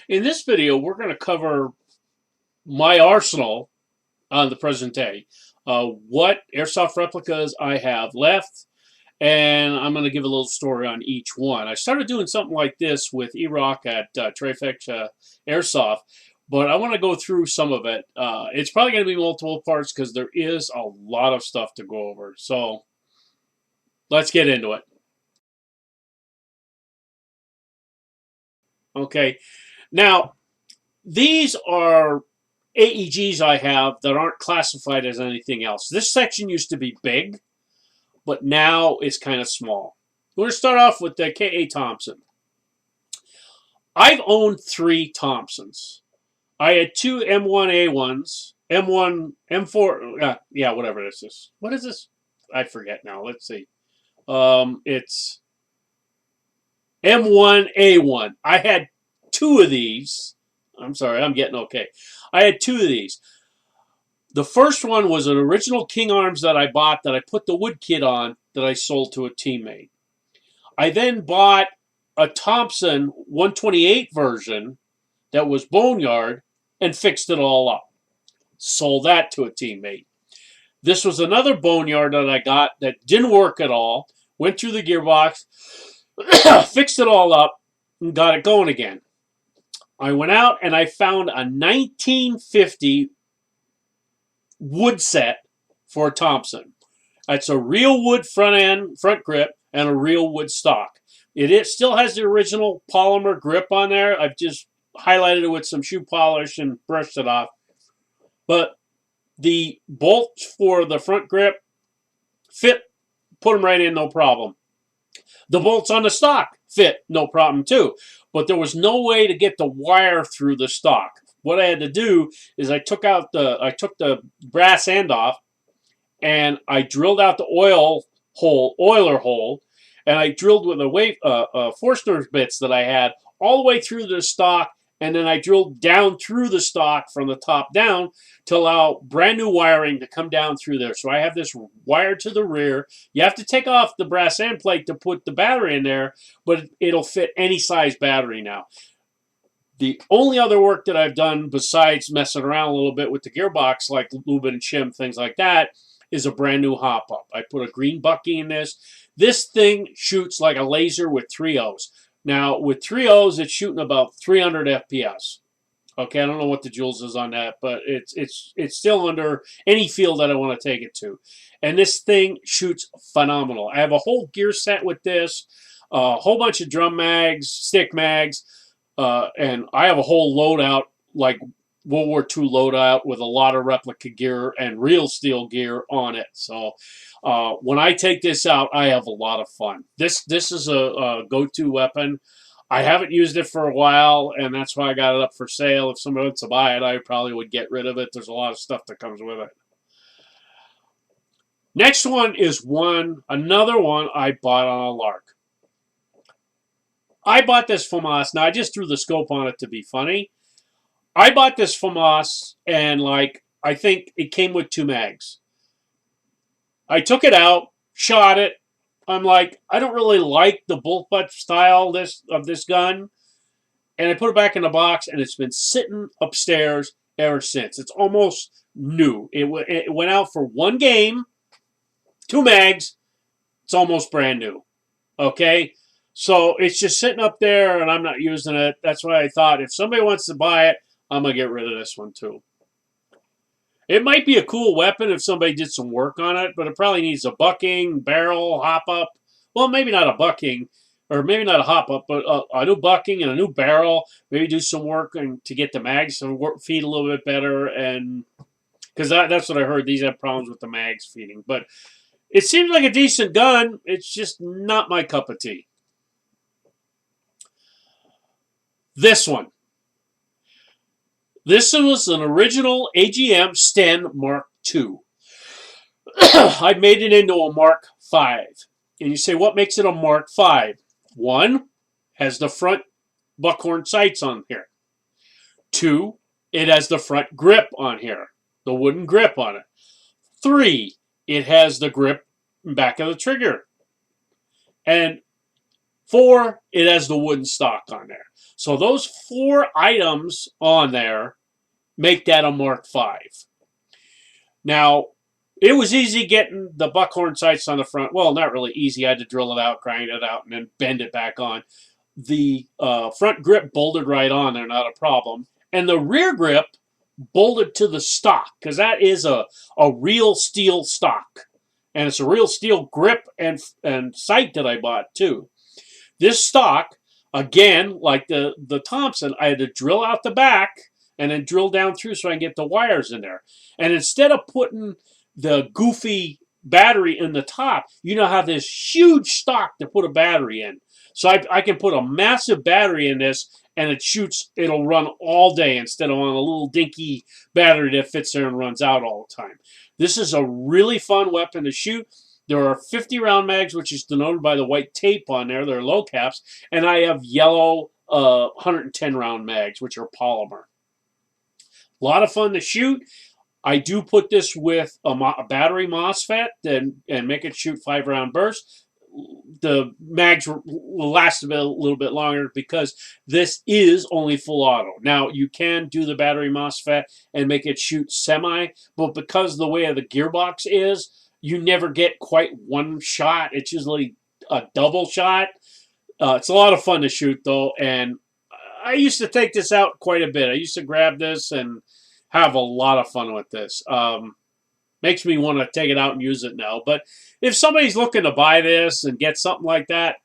In this video, we're going to cover my arsenal on the present day, what airsoft replicas I have left, and I'm going to give a little story on each one. I started doing something like this with E-Rock at Trifecta Airsoft, but I want to go through some of it. It's probably going to be multiple parts because there is a lot of stuff to go over. So let's get into it. Okay, now these are AEGs I have that aren't classified as anything else. This section used to be big, but now it's kind of small. We're going to start off with the KA Thompson. I've owned 3 Thompsons. I had 2 M1A1s, M4, yeah, whatever this is. What is this? I forget now. Let's see. It's M1A1. I had 2 of these. I'm sorry, I'm getting okay. I had 2 of these. The first one was an original King Arms that I bought that I put the wood kit on that I sold to a teammate. I then bought a Thompson 128 version that was boneyard and fixed it all up. Sold that to a teammate. This was another boneyard that I got that didn't work at all. Went through the gearbox, fixed it all up, and got it going again. I went out and I found a 1950 wood set for a Thompson. It's a real wood front grip, and a real wood stock. It still has the original polymer grip on there. I've just highlighted it with some shoe polish and brushed it off. But the bolts for the front grip fit, put them right in, no problem. The bolts on the stock fit, no problem too. But there was no way to get the wire through the stock. What I had to do is I took the brass end off, and I drilled out the oiler hole, and I drilled with a Forstner's bits that I had all the way through the stock, and then I drilled down through the stock from the top down to allow brand new wiring to come down through there. So I have this wire to the rear. You have to take off the brass end plate to put the battery in there, but it'll fit any size battery now. The only other work that I've done besides messing around a little bit with the gearbox, like lube and shim, things like that, is a brand new hop-up. I put a green bucky in this. This thing shoots like a laser with 3.0s. Now, with 3.0s, it's shooting about 300 FPS. Okay, I don't know what the joules is on that, but it's still under any field that I want to take it to. And this thing shoots phenomenal. I have a whole gear set with this, a whole bunch of drum mags, stick mags, and I have a whole loadout, like World War II loadout, with a lot of replica gear and real steel gear on it. So when I take this out, I have a lot of fun. This is a go-to weapon. I haven't used it for a while, and that's why I got it up for sale. If somebody wants to buy it, I probably would get rid of it. There's a lot of stuff that comes with it. Next one is another one I bought on a lark. I bought this FAMAS. Now, I just threw the scope on it to be funny. I bought this FAMAS, and I think it came with 2 mags. I took it out, shot it. I'm like, I don't really like the bolt butt style of this gun. And I put it back in the box, and it's been sitting upstairs ever since. It's almost new. It went out for 1 game, 2 mags. It's almost brand new. Okay? So it's just sitting up there, and I'm not using it. That's why I thought if somebody wants to buy it, I'm going to get rid of this one too. It might be a cool weapon if somebody did some work on it, but it probably needs a bucking, barrel, hop-up. Well, maybe not a bucking, or maybe not a hop-up, but a new bucking and a new barrel. Maybe do some work to get the mags to feed a little bit better, and because that's what I heard. These have problems with the mags feeding. But it seems like a decent gun. It's just not my cup of tea. This one. This was an original AGM Sten Mark II. I made it into a Mark V. And you say, what makes it a Mark V? 1, has the front buckhorn sights on here. 2, it has the front grip on here, the wooden grip on it. 3, it has the grip back of the trigger. And 4, it has the wooden stock on there. So those 4 items on there make that a Mark V. Now, it was easy getting the buckhorn sights on the front. Well, not really easy. I had to drill it out, grind it out, and then bend it back on. The front grip bolted right on there, not a problem. And the rear grip bolted to the stock, because that is a real steel stock. And it's a real steel grip and sight that I bought, too. This stock, again, like the Thompson, I had to drill out the back and then drill down through so I can get the wires in there. And instead of putting the goofy battery in the top, you now have this huge stock to put a battery in. So I can put a massive battery in this, and it'll run all day instead of on a little dinky battery that fits there and runs out all the time. This is a really fun weapon to shoot. There are 50 round mags, which is denoted by the white tape on there. They're low caps. And I have yellow 110 round mags, which are polymer. A lot of fun to shoot. I do put this with a battery MOSFET and make it shoot 5 round bursts. The mags will last a little bit longer because this is only full auto. Now, you can do the battery MOSFET and make it shoot semi, but because the way the gearbox is, you never get quite one shot. It's usually a double shot. It's a lot of fun to shoot, though, and I used to take this out quite a bit. I used to grab this and have a lot of fun with this. Makes me want to take it out and use it now. But if somebody's looking to buy this and get something like that,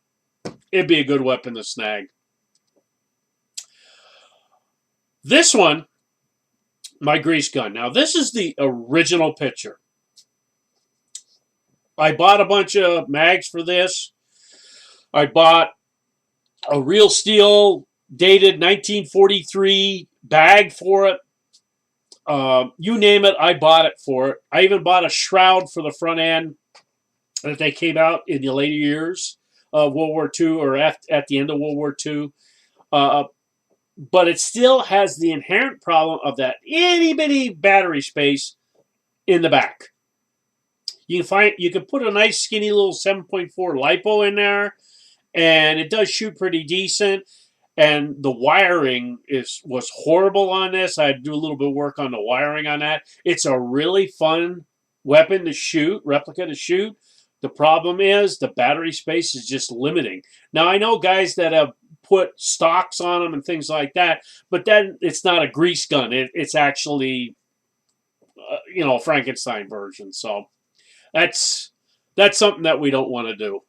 it'd be a good weapon to snag. This one, my grease gun. Now, this is the original picture. I bought a bunch of mags for this. I bought a real steel dated 1943 bag for it. You name it, I bought it for it. I even bought a shroud for the front end that they came out in the later years of World War II, or at the end of World War II. But it still has the inherent problem of that itty-bitty battery space in the back. You can put a nice skinny little 7.4 LiPo in there, and it does shoot pretty decent. And the wiring was horrible on this. I had to do a little bit of work on the wiring on that. It's a really fun weapon to shoot, replica to shoot. The problem is the battery space is just limiting. Now, I know guys that have put stocks on them and things like that, but then it's not a grease gun. It's actually, a Frankenstein version. So that's something that we don't want to do.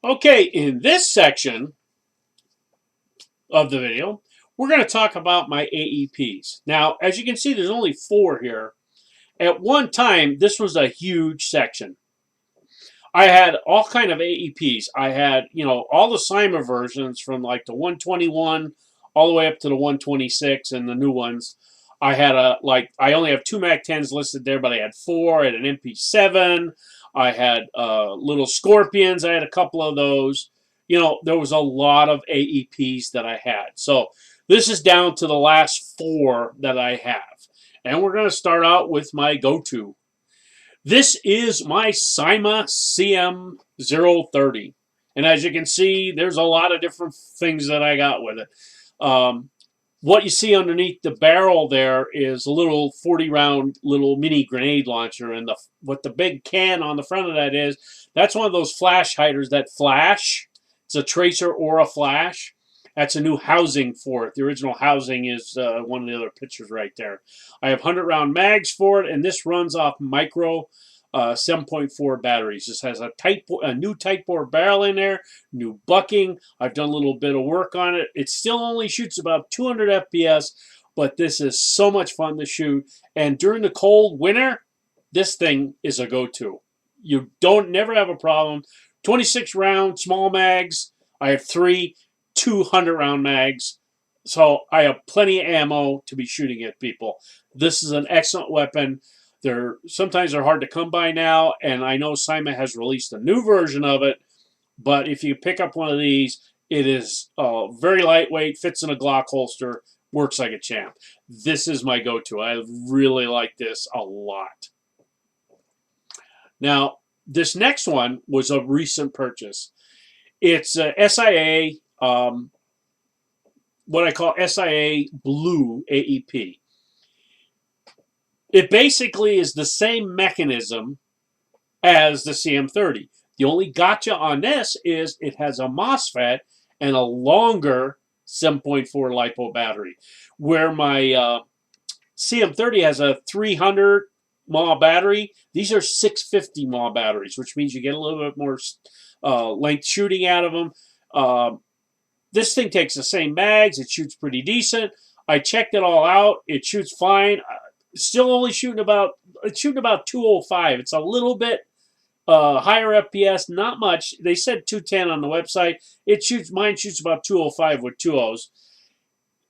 Okay, in this section of the video, we're going to talk about my AEPs. Now, as you can see, there's only 4 here. At one time, this was a huge section. I had all kind of AEPs. I had, all the Sia versions from like the 121 all the way up to the 126 and the new ones. I had I only have 2 MAC-10s listed there, but I had 4. I had an MP7. I had little Scorpions. I had a couple of those. There was a lot of AEPs that I had. So this is down to the last 4 that I have. And we're going to start out with my go-to. This is my Sia CM030. And as you can see, there's a lot of different things that I got with it. What you see underneath the barrel there is a little 40-round little mini grenade launcher, and what the big can on the front of that is, that's one of those flash hiders that flash. It's a tracer or a flash. That's a new housing for it. The original housing is one of the other pictures right there. I have 100-round mags for it, and this runs off micro 7.4 batteries. This has a new tight bore barrel in there, new bucking. I've done a little bit of work on it. It still only shoots about 200 FPS, but this is so much fun to shoot. And during the cold winter, this thing is a go-to. You never have a problem. 26 round small mags. I have 3 200-round mags. So I have plenty of ammo to be shooting at people. This is an excellent weapon. Sometimes they're hard to come by now, and I know Sia has released a new version of it, but if you pick up one of these, it is very lightweight, fits in a Glock holster, works like a champ. This is my go-to. I really like this a lot. Now, this next one was a recent purchase. It's SIA, what I call SIA Blue Aep. It basically is the same mechanism as the CM30. The only gotcha on this is it has a MOSFET and a longer 7.4 LiPo battery, where my CM30 has a 300 mAh battery. These are 650 mAh batteries, which means you get a little bit more length shooting out of them. This thing takes the same mags. It shoots pretty decent. I checked it all out. It shoots fine. Still only shooting about 205. It's a little bit higher FPS, not much. They said 210 on the website. Mine shoots about 205 with 2.0s.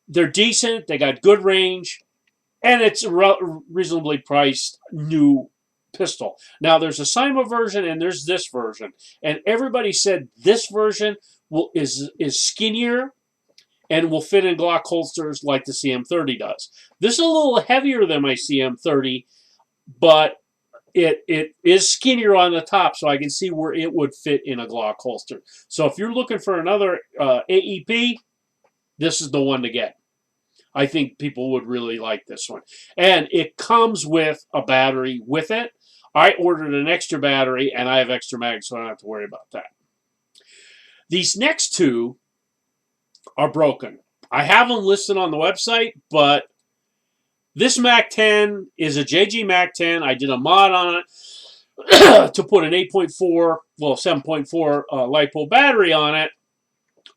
They're decent. They got good range, and it's a reasonably priced new pistol. Now there's a Cyma version and there's this version, and everybody said this version is skinnier and will fit in Glock holsters like the CM30 does. This is a little heavier than my CM30, but it is skinnier on the top, so I can see where it would fit in a Glock holster. So if you're looking for another AEP, this is the one to get. I think people would really like this one. And it comes with a battery with it. I ordered an extra battery, and I have extra mags, so I don't have to worry about that. These next two are broken. I have them listed on the website, but this MAC-10 is a JG MAC-10. I did a mod on it to put an 8.4, well, 7.4 LiPo battery on it,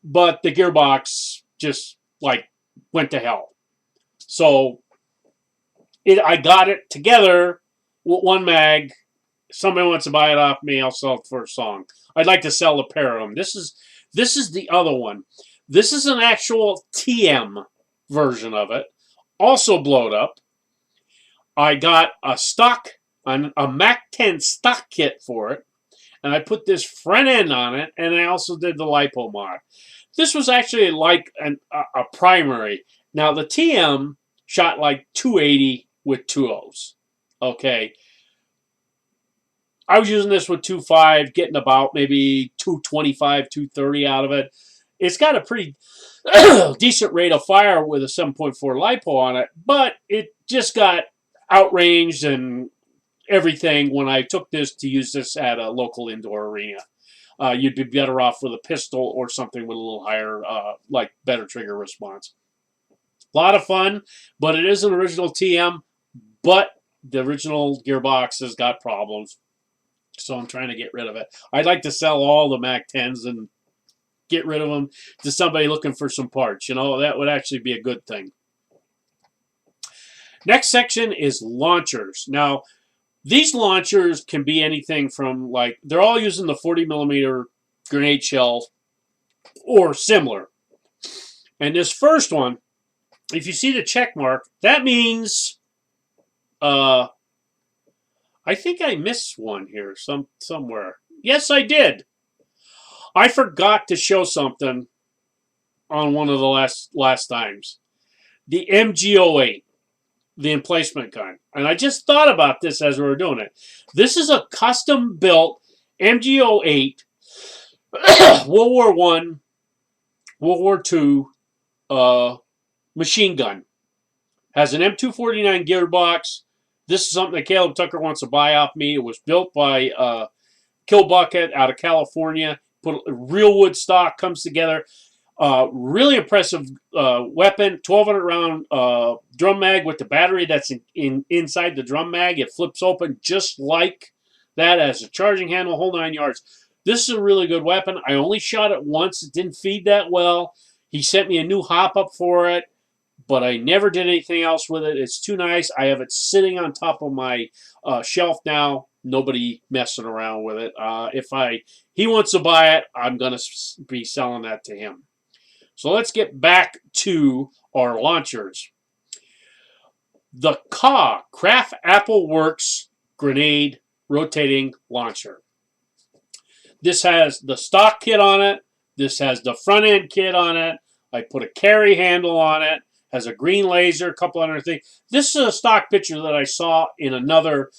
but the gearbox just, like, went to hell. So I got it together with one mag. If somebody wants to buy it off me, I'll sell it for a song. I'd like to sell a pair of them. This is the other one. This is an actual TM version of it, also blowed up. I got a MAC-10 stock kit for it, and I put this front end on it, and I also did the LiPo mod. This was actually like a primary. Now, the TM shot like 280 with 2.0s. Okay. I was using this with 2.5, getting about maybe 225, 230 out of it. It's got a pretty decent rate of fire with a 7.4 LiPo on it, but it just got outranged and everything when I took this to use this at a local indoor arena. You'd be better off with a pistol or something with a little higher, like better trigger response. A lot of fun, but it is an original TM, but the original gearbox has got problems, so I'm trying to get rid of it. I'd like to sell all the MAC-10s and get rid of them to somebody looking for some parts. You know, that would actually be a good thing. Next section is launchers. Now, these launchers can be anything from, like, they're all using the 40mm grenade shell or similar. And this first one, if you see the check mark, that means, I think I missed one here somewhere. Yes, I did. I forgot to show something on one of the last times. The Mg08, the Emplacement Gun. And I just thought about this as we were doing it. This is a custom-built Mg08 World War I, World War II machine gun. Has an M249 gearbox. This is something that Caleb Tucker wants to buy off me. It was built by Kill Bucket out of California. Put a real wood stock, comes together. Really impressive weapon. 1,200 round drum mag with the battery that's inside the drum mag. It flips open just like that as a charging handle, whole 9 yards. This is a really good weapon. I only shot it once. It didn't feed that well. He sent me a new hop-up for it, but I never did anything else with it. It's too nice. I have it sitting on top of my shelf now. Nobody messing around with it. If he wants to buy it, I'm going to be selling that to him. So let's get back to our launchers. The KAW, Craft Apple Works Grenade Rotating Launcher. This has the stock kit on it. This has the front end kit on it. I put a carry handle on it. Has a green laser, a couple other things. This is a stock picture that I saw in another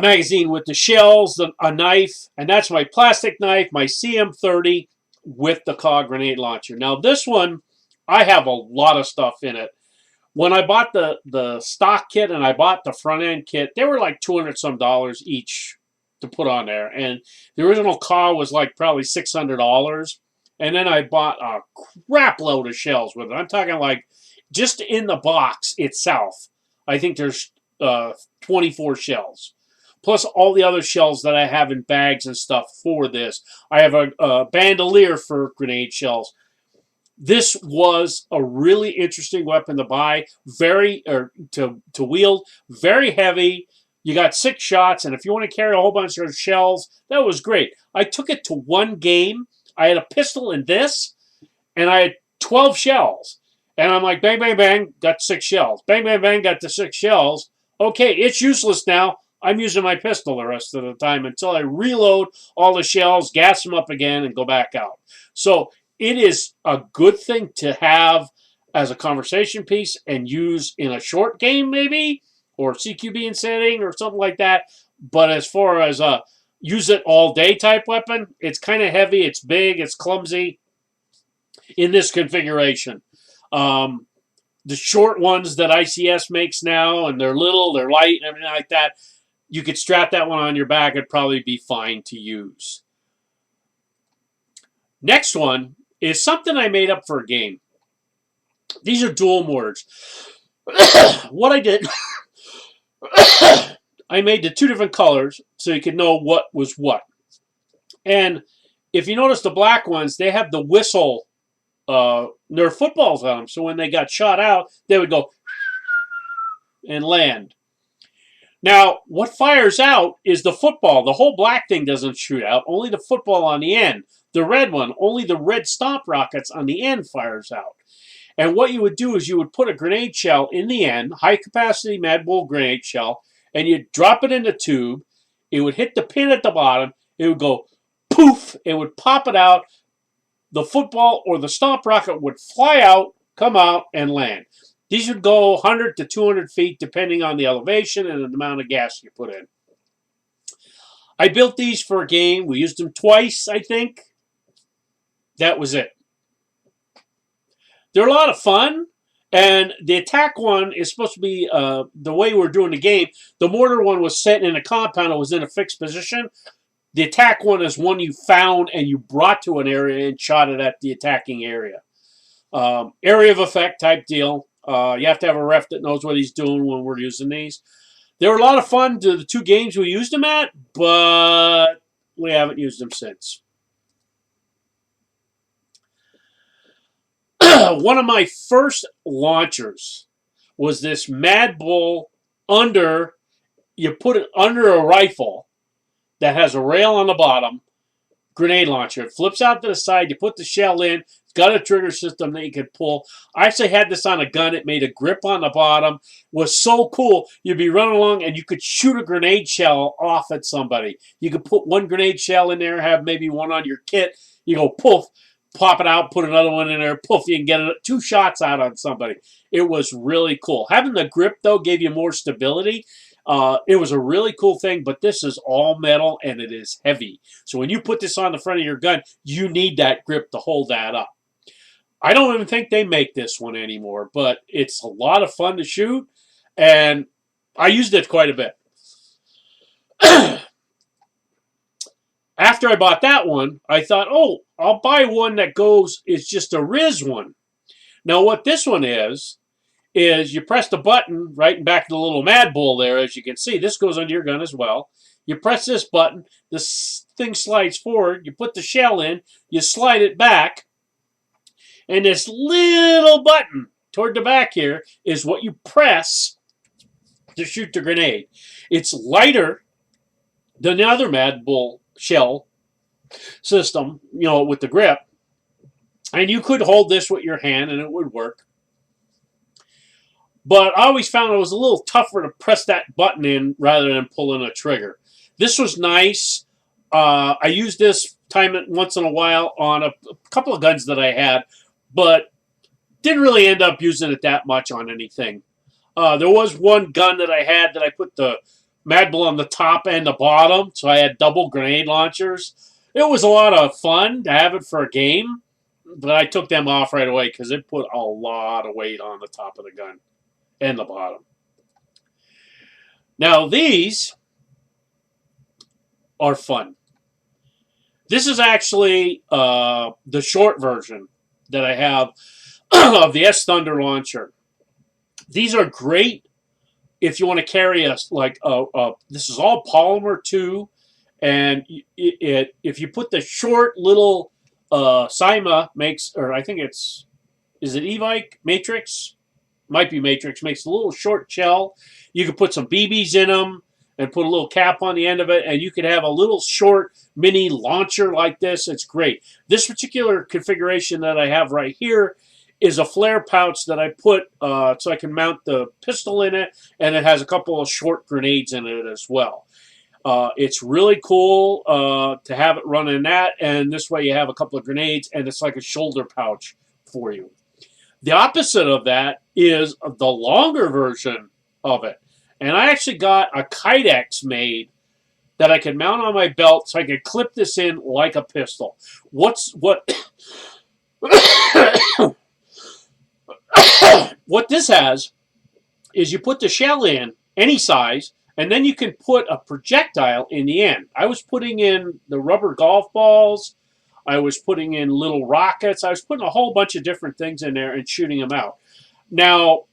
magazine with the shells, a knife, and that's my plastic knife, my CM30 with the COG grenade launcher. Now this one, I have a lot of stuff in it. When I bought the stock kit and I bought the front end kit, they were like $200 some each to put on there, and the original COG was like probably $600. And then I bought a crap load of shells with it. I'm talking like just in the box itself, I think there's 24 shells. Plus all the other shells that I have in bags and stuff for this. I have a bandolier for grenade shells. This was a really interesting weapon to buy, to wield, very heavy. You got 6 shots, and if you want to carry a whole bunch of shells, that was great. I took it to one game. I had a pistol in this, and I had 12 shells. And I'm like, bang, bang, bang, got 6 shells. Bang, bang, bang, got the 6 shells. Okay, it's useless now. I'm using my pistol the rest of the time until I reload all the shells, gas them up again, and go back out. So it is a good thing to have as a conversation piece and use in a short game maybe, or CQB in setting or something like that. But as far as a use it all day type weapon, it's kind of heavy, it's big, it's clumsy in this configuration. The short ones that ICS makes now, and they're little, they're light, and everything like that, you could strap that one on your back. It'd probably be fine to use. Next one is something I made up for a game. These are dual mortars. What I did, I made the 2 different colors so you could know what was what. And if you notice the black ones, they have the whistle Nerf footballs on them. So when they got shot out, they would go and land. Now, what fires out is the football. The whole black thing doesn't shoot out, only the football on the end. The red one, only the red stomp rockets on the end fires out. And what you would do is you would put a grenade shell in the end, high-capacity Mad Bull grenade shell, and you'd drop it in the tube. It would hit the pin at the bottom. It would go poof. It would pop it out. The football or the stomp rocket would fly out, come out, and land. These would go 100 to 200 feet depending on the elevation and the amount of gas you put in. I built these for a game. We used them twice, I think. That was it. They're a lot of fun. And the attack one is supposed to be the way we're doing the game. The mortar one was set in a compound. It was in a fixed position. The attack one is one you found and you brought to an area and shot it at the attacking area. Area of effect type deal. You have to have a ref that knows what he's doing when we're using these. They were a lot of fun to the 2 games we used them at, but we haven't used them since. One of my first launchers was this Mad Bull you put it under a rifle that has a rail on the bottom, grenade launcher. It flips out to the side. You put the shell in. It's got a trigger system that you can pull. I actually had this on a gun. It made a grip on the bottom. It was so cool. You'd be running along and you could shoot a grenade shell off at somebody. You could put one grenade shell in there, have maybe one on your kit. You go poof, pop it out, put another one in there, poof, you can get 2 shots out on somebody. It was really cool. Having the grip, though, gave you more stability. It was a really cool thing, but this is all metal and it is heavy. So when you put this on the front of your gun, you need that grip to hold that up. I don't even think they make this one anymore, but it's a lot of fun to shoot, and I used it quite a bit. After I bought that one, I thought, oh, I'll buy one that it's just a Riz one. Now what this one is you press the button right in back of the little Mad Bull there, as you can see. This goes under your gun as well. You press this button, this thing slides forward, you put the shell in, you slide it back, and this little button toward the back here is what you press to shoot the grenade. It's lighter than the other Mad Bull shell system, with the grip. And you could hold this with your hand and it would work. But I always found it was a little tougher to press that button in rather than pulling a trigger. This was nice. I used this once in a while on a couple of guns that I had, but didn't really end up using it that much on anything. There was one gun that I had that I put the Mad Bull on the top and the bottom, so I had double grenade launchers. It was a lot of fun to have it for a game, but I took them off right away because it put a lot of weight on the top of the gun and the bottom. Now these are fun. This is actually the short version that I have of the S Thunder launcher. These are great if you want to carry this is all polymer too, and if you put the short little Sima makes, or I think is it Evike Matrix? Might be Matrix, makes a little short shell. You can put some BBs in them and put a little cap on the end of it, and you could have a little short mini launcher like this. It's great. This particular configuration that I have right here is a flare pouch that I put so I can mount the pistol in it, and it has a couple of short grenades in it as well. It's really cool to have it run in that, and this way you have a couple of grenades, and it's like a shoulder pouch for you. The opposite of that is the longer version of it. And I actually got a Kydex made that I could mount on my belt so I could clip this in like a pistol. What this has is you put the shell in any size, and then you can put a projectile in the end. I was putting in the rubber golf balls. I was putting in little rockets. I was putting a whole bunch of different things in there and shooting them out. Now,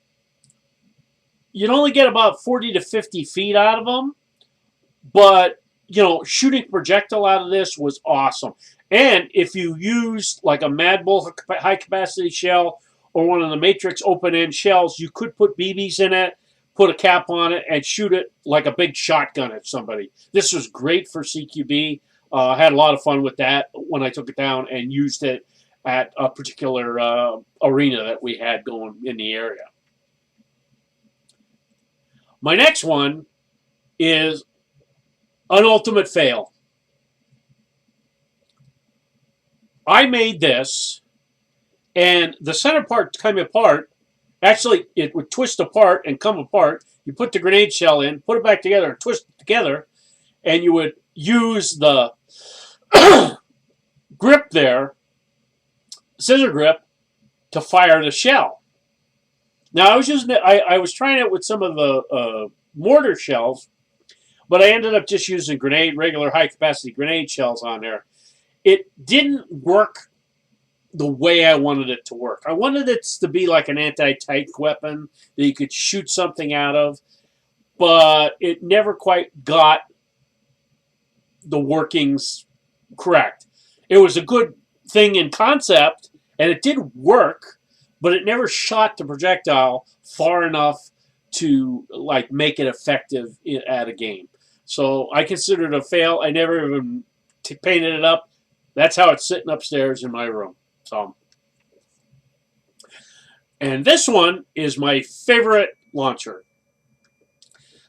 you'd only get about 40 to 50 feet out of them, but, you know, shooting projectile out of this was awesome. And if you used like a Mad Bull high-capacity shell or one of the Matrix open-end shells, you could put BBs in it, put a cap on it, and shoot it like a big shotgun at somebody. This was great for CQB. I had a lot of fun with that when I took it down and used it at a particular arena that we had going in the area. My next one is an ultimate fail. I made this, and the center part came apart. Actually, it would twist apart and come apart. You put the grenade shell in, put it back together, and twist it together, and you would use the grip there, scissor grip, to fire the shell. Now, I was using it. I was trying it with some of the mortar shells, but I ended up just using regular high-capacity grenade shells on there. It didn't work the way I wanted it to work. I wanted it to be like an anti-tank weapon that you could shoot something out of, but it never quite got the workings correct. It was a good thing in concept, and it did work, but it never shot the projectile far enough to like make it effective at a game. So I consider it a fail. I never even painted it up. That's how it's sitting upstairs in my room. So, and this one is my favorite launcher.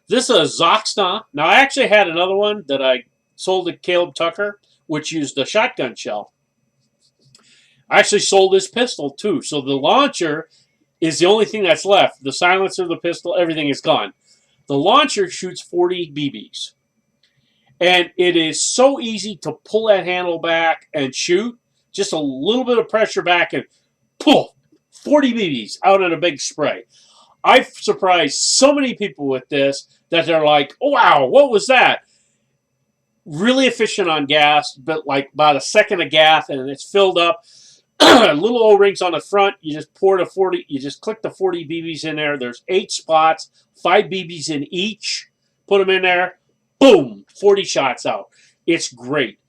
This is a Zoxna. Now, I actually had another one that I sold to Caleb Tucker, which used a shotgun shell. I actually sold this pistol, too. So the launcher is the only thing that's left. The silencer, the pistol, everything is gone. The launcher shoots 40 BBs. And it is so easy to pull that handle back and shoot. Just a little bit of pressure back and pull 40 BBs out in a big spray. I've surprised so many people with this that they're like, oh, wow, what was that? Really efficient on gas, but like about a second of gas and it's filled up. Little O-rings on the front. You just pour the 40, you just click the 40 BBs in there. There's 8 spots, 5 BBs in each. Put them in there. Boom, 40 shots out. It's great.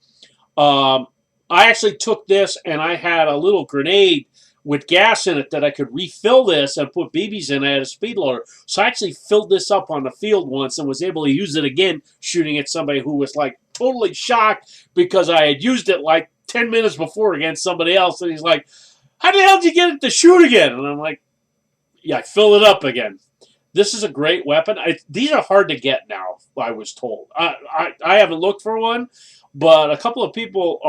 I actually took this and I had a little grenade with gas in it that I could refill this and put BBs in. I had a speed loader. So I actually filled this up on the field once and was able to use it again shooting at somebody who was like totally shocked because I had used it like 10 minutes before against somebody else. And he's like, how the hell did you get it to shoot again? And I'm like, yeah, I fill it up again. This is a great weapon. These are hard to get now, I was told. I haven't looked for one, but a couple of people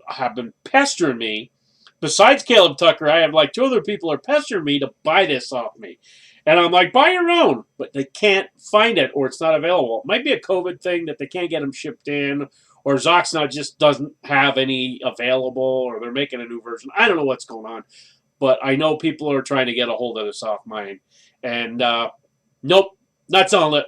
have been pestering me. Besides Caleb Tucker, I have like 2 other people are pestering me to buy this off me. And I'm like, buy your own. But they can't find it or it's not available. It might be a COVID thing that they can't get them shipped in, or Zoxnot just doesn't have any available, or they're making a new version. I don't know what's going on. But I know people are trying to get a hold of the Soft Mine. And nope, not selling it.